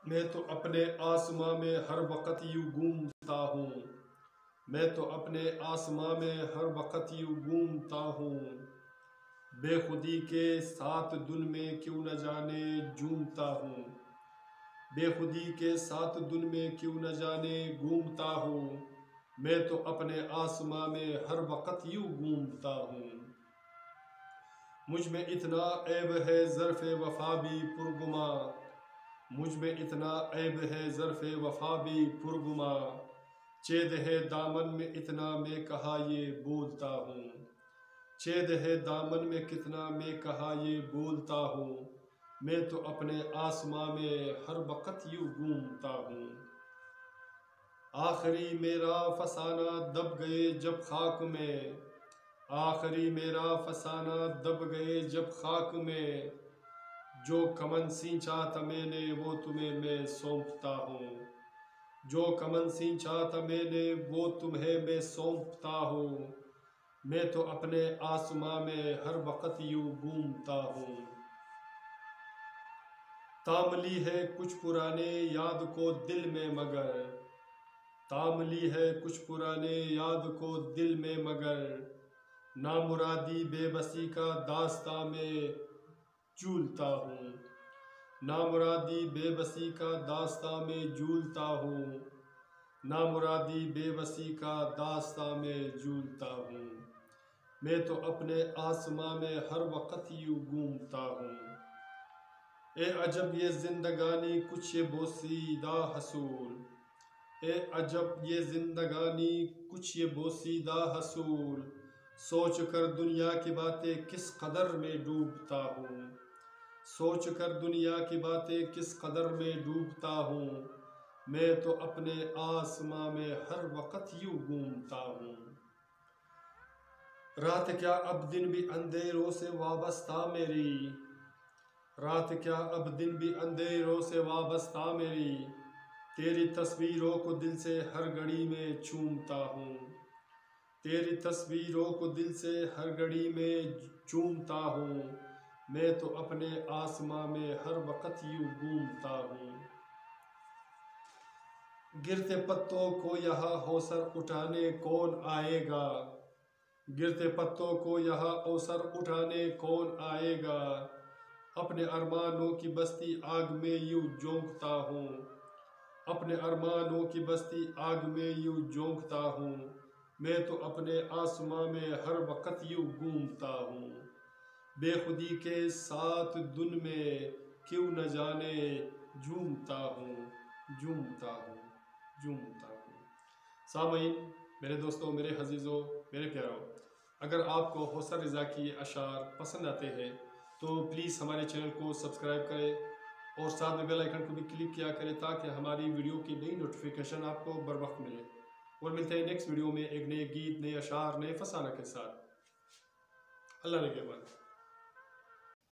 मैं तो अपने आसमां में हर वक्त यूं घूमता हूँ। मैं तो अपने आसमां में हर वक्त यूं घूमता हूँ। बेखुदी के साथ धुन में क्यों न जाने झूमता हूँ। बेखुदी के साथ धुन में क्यों न जाने घूमता हूँ। मैं तो अपने आसमां में हर वक्त यूं घूमता हूँ। मुझ में इतना ऐब है ज़र्फ़े वफ़ा भी पुरगुमा। मुझ में इतना ऐब है ज़र्फ़े वफ़ा भी पुरगुमा। चेद है दामन में इतना मैं कहा ये बोलता हूँ। चेद है दामन में कितना मैं कहा ये बोलता हूँ। मैं तो अपने आसमां में हर वक्त यूं घूमता हूँ। आखिरी मेरा फसाना दब गए जब खाक में। आखिरी मेरा फसाना दब गए जब खाक में। जो कमन सींचा था मैंने वो तुम्हें मैं सौंपता हूँ। जो कमन सींचा था मैंने वो तुम्हें मैं सौंपता हूँ। मैं तो अपने आसमां में हर वक्त यूं घूमता हूँ। तामली है कुछ पुराने याद को दिल में मगर। तामली है कुछ पुराने याद को दिल में मगर। नामुरादी बेबसी का दास्तां में झूलता हूँ। नामुरादी बेबसी का दास्तां में झूलता हूँ। नामुरादी बेबसी का दास्तां में झूलता हूँ। मैं तो अपने आसमां में हर वक्त यूं घूमता हूँ। ए अजब ये जिंदगानी कुछ ये बोसीदा हसूल। ए अजब ये जिंदगानी कुछ ये बोसीदा हसूल। सोच कर दुनिया की बातें किस कदर में डूबता हूँ। सोच कर दुनिया की बातें किस कदर में डूबता हूँ। मैं तो अपने आसमां में हर वक्त यूं घूमता हूँ। रात क्या अब दिन भी अंधेरों से वाबस्ता मेरी। रात क्या अब दिन भी अंधेरों से वाबस्ता मेरी। तेरी तस्वीरों को दिल से हर घड़ी में चूमता हूँ। तेरी तस्वीरों को दिल से हर घड़ी में चूमता हूँ। मैं तो अपने आसमां में हर वक्त यूं घूमता हूँ। गिरते पत्तों को यहाँ हौसर उठाने कौन आएगा। गिरते पत्तों को यहाँ अवसर उठाने कौन आएगा। अपने अरमानों की बस्ती आग में यूं झोंकता हूँ। अपने अरमानों की बस्ती आग में यूं झोंकता हूँ। मैं तो अपने आसमां में हर वक्त यूं घूमता हूँ। बेखुदी के साथ धुन में क्यों न जाने झूमता हूँ। झूमता हूँ। झूमता हूँ। सामईन, मेरे दोस्तों, मेरे अजीज़ों, मेरे प्यारों, अगर आपको हौसर रज़ा के अशार पसंद आते हैं तो प्लीज़ हमारे चैनल को सब्सक्राइब करें और साथ में बेल आइकन को भी क्लिक किया करें ताकि हमारी वीडियो की नई नोटिफिकेशन आपको बर वक्त मिले। और मिलते हैं नेक्स्ट वीडियो में एक नए गीत, नए अशार, नए फसाना के साथ। अल्लाह ने के बाद।